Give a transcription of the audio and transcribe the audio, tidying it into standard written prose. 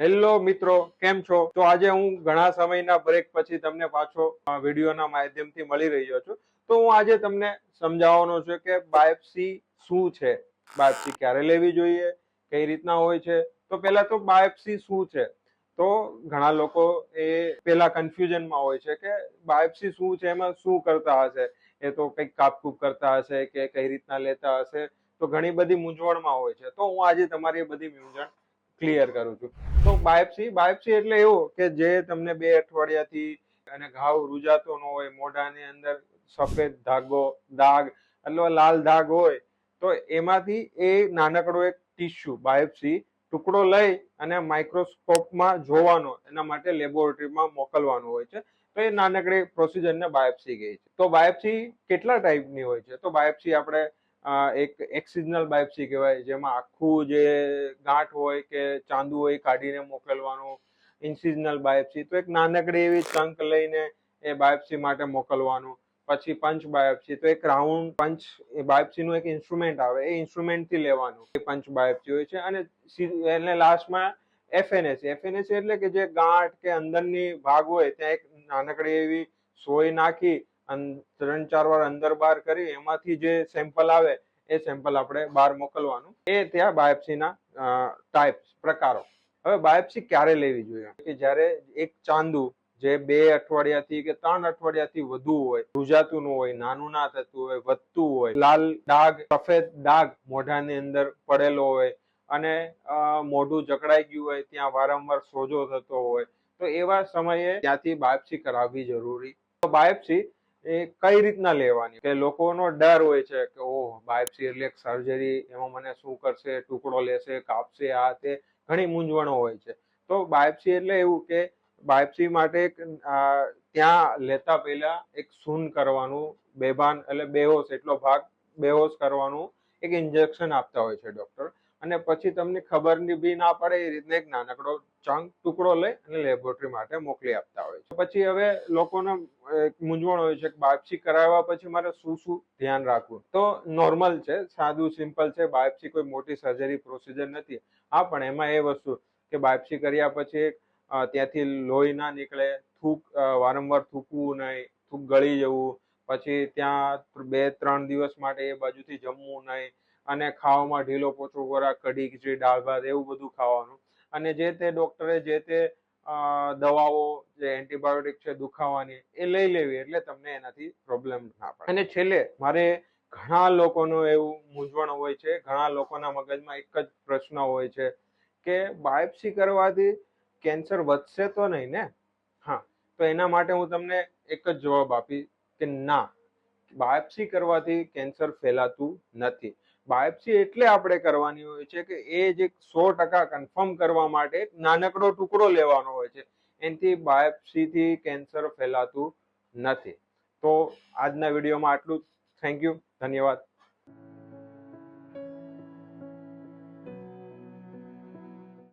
Hello મિત્રો, કેમ છો? તો આજે હું ઘણા સમયના બ્રેક પછી તમને પાછો વિડીયોના માધ્યમથી મળી રહ્યો છું. તો હું આજે તમને સમજાવવાનો છું કે બાયોપ્સી શું છે, બાયોપ્સી ક્યારે લેવી જોઈએ, કઈ રીતના હોય છે. તો પહેલા તો બાયોપ્સી શું છે? તો ઘણા લોકો એ પેલા કન્ફ્યુઝનમાં હોય છે કે બાયોપ્સી શું છે, એમાં શું કરતા હશે, એ તો કંઈક કાપકૂપ કરતા હશે કે કઈ રીતના લેતા હશે. તો ઘણી બધી મૂંઝવણમાં હોય છે. તો હું આજે તમારી એ બધી મૂંઝવણ ક્લિયર કરું છું. તો બાયોપ્સી એટલે એવું કે જે તમને 2 અઠવાડિયાથી અને ઘાવ રૂજાતો ન હોય, મોઢાની અંદર સફેદ દાગ એટલે લાલ દાગ હોય, તો એમાંથી એ નાનકડો એક ટીસ્યુ બાયોપ્સી ટુકડો લઈ અને માઇક્રોસ્કોપમાં જોવાનો, એના માટે લેબોરેટરીમાં મોકલવાનું હોય છે. તો એ નાનકડી પ્રોસિજરને બાયોપ્સી કહે છે. તો બાયોપ્સી કેટલા ટાઈપની હોય છે? તો બાયોપ્સી આપણે એક એક્સિઝનલ બાયોપ્સી કહેવાય, જેમાં આખું જે ગાંઠ હોય કે ચાંદુ હોય કાઢીને મોકલવાનું. ઇન્સિઝનલ બાયોપ્સી તો એક નાનકડી એવી ચંક લઈને એ બાયોપ્સી માટે મોકલવાનું. પછી પંચ બાયોપ્સી તો એક રાઉન્ડ પંચ એ બાયોપ્સીનું એક ઇન્સ્ટ્રુમેન્ટ આવે, એ ઇન્સ્ટ્રુમેન્ટથી લેવાનું એ પંચ બાયોપ્સી હોય છે. અને એટલે લાસ્ટમાં એફએનએસી એટલે કે જે ગાંઠ કે અંદરની ભાગ હોય ત્યાં એક નાનકડી એવી સોય નાખી 3-4 વાર અંદર બહાર કરી એમાંથી જે સેમ્પલ આવે એ સેમ્પલ આપણે બહાર મોકલવાનું. એ ત્યાં બાયોપ્સીના પ્રકારો. હવે બાયોપ્સી ક્યારે લેવી જોઈએ? કે જ્યારે એક ચાંદુ જે 2 અઠવાડિયાથી કે 3 અઠવાડિયાથી વધુ હોય, રૂજાતું ન હોય, નાનું ના થતું હોય, વધતું હોય, લાલ દાગ, સફેદ દાગ મોઢાની અંદર પડેલો હોય અને મોઢું જકડાઈ ગયું હોય, ત્યાં વારંવાર સોજો થતો હોય, તો એવા સમયે ત્યાંથી બાયોપ્સી કરાવવી જરૂરી. તો બાયોપ્સી એ કઈ રીતના લેવાની? કે લોકોનો ડર હોય છે કે ઓહ, બાયોપ્સી એટલે સર્જરી, એમાં મને શું કરશે, ટુકડો લેશે, કાપશે, આ તે ઘણી મૂંઝવણો હોય છે. તો બાયોપ્સી એટલે એવું કે બાયોપ્સી માટે ત્યાં લેતા પહેલા એક સૂન કરવાનું, બેભાન એટલે બેહોશ એટલો ભાગ બેહોશ કરવાનું એક ઇન્જેક્શન આપતા હોય છે ડોક્ટર. અને પછી તમને ખબર બી ના પડે એ રીતના એક નાનકડો ચંક ટુકડો લઈ અને લેબોરેટરી માટે મોકલી આપતા હોય છે. પછી હવે લોકોને મૂંઝવણ હોય છે કે બાયોપ્સી કરાવ્યા પછી મારે શું શું ધ્યાન રાખવું? તો નોર્મલ છે, સાદું સિમ્પલ છે. બાયોપ્સી કોઈ મોટી સર્જરી પ્રોસિજર નથી. હા, પણ એમાં એ વસ્તુ કે બાયોપ્સી કર્યા પછી ત્યાંથી લોહી ના નીકળે, વારંવાર થૂકવું નહીં, થૂક ગળી જવું, પછી ત્યાં 2-3 દિવસ માટે એ બાજુથી જમવું નહીં, અને ખાવામાં ઢીલો પોચો ખોરાક, કઢી ખીચડી, દાળ ભાત એવું બધું ખાવાનું. અને જે તે ડોક્ટરે જે તે દવાઓ, જે એન્ટીબાયોટિક છે દુખાવાની, એ લઈ લેવી એટલે તમને એનાથી પ્રોબ્લેમ ના પડે. અને છેલ્લે મારે ઘણા લોકોનું એવું મૂંઝવણ હોય છે, ઘણા લોકોના મગજમાં એક જ પ્રશ્ન હોય છે કે બાયોપ્સી કરવાથી કેન્સર વધશે તો નહીં ને? હા, તો એના માટે હું તમને એક જ જવાબ આપીશ કે ના, બાયોપ્સી કરવાથી કેન્સર ફેલાતું નથી. બાયોપ્સી એટલે આપણે કરવાની હોય છે કે એ જે 100% કન્ફર્મ કરવા માટે એક નાનકડો ટુકડો લેવાનો હોય છે. એનાથી બાયોપ્સીથી કેન્સર ફેલાતું નથી. તો આજના વિડીયોમાં આટલું જ. થેન્ક યુ, ધન્યવાદ.